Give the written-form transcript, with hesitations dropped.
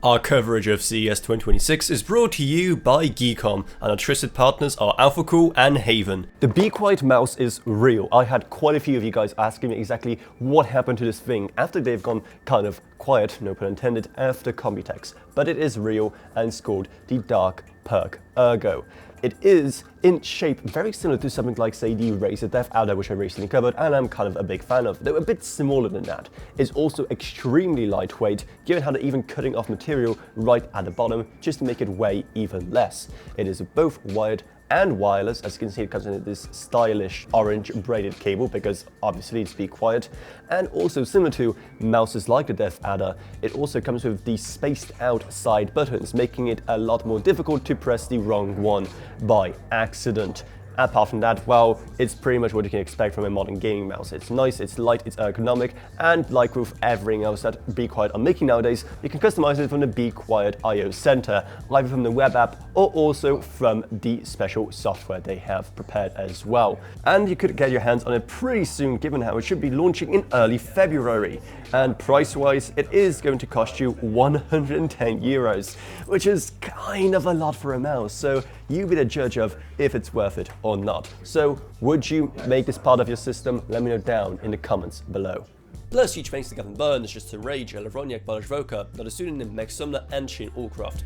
Our coverage of CES 2026 is brought to you by Geekom, and our trusted partners are Alphacool and HAVN. The Be Quiet mouse is real. I had quite a few of you guys asking me exactly what happened to this thing after they've gone kind of quiet, no pun intended, after Computex. But it is real, and it's called the Dark Perk Ergo. It is, in shape, very similar to something like, say, the Razer Dev Adder, which I recently covered, and I'm kind of a big fan of, though a bit smaller than that. It's also extremely lightweight, given how they're even cutting off material right at the bottom, just to make it weigh even less. It is both wired and wireless. As you can see, it comes in this stylish orange braided cable, because obviously it's Be Quiet. And also, similar to mouses like the Dev Adder, it also comes with the spaced out side buttons, making it a lot more difficult to press the wrong one by accident. Apart from that, well, it's pretty much what you can expect from a modern gaming mouse. It's nice, it's light, it's ergonomic, and like with everything else that Be Quiet are making nowadays, you can customize it from the Be Quiet IO Center, either from the web app or also from the special software they have prepared as well. And you could get your hands on it pretty soon, given how it should be launching in early February. And price-wise, it is going to cost you 110 euros, which is kind of a lot for a mouse, so you be the judge of if it's worth it or not. So, would you make this part of your system? Let me know down in the comments below. Plus, huge thanks to Gavin Byrne, Justin Rage, Lavronyak, Balaj Voka, Not a Student, Meg Sumner, and Shane Allcroft.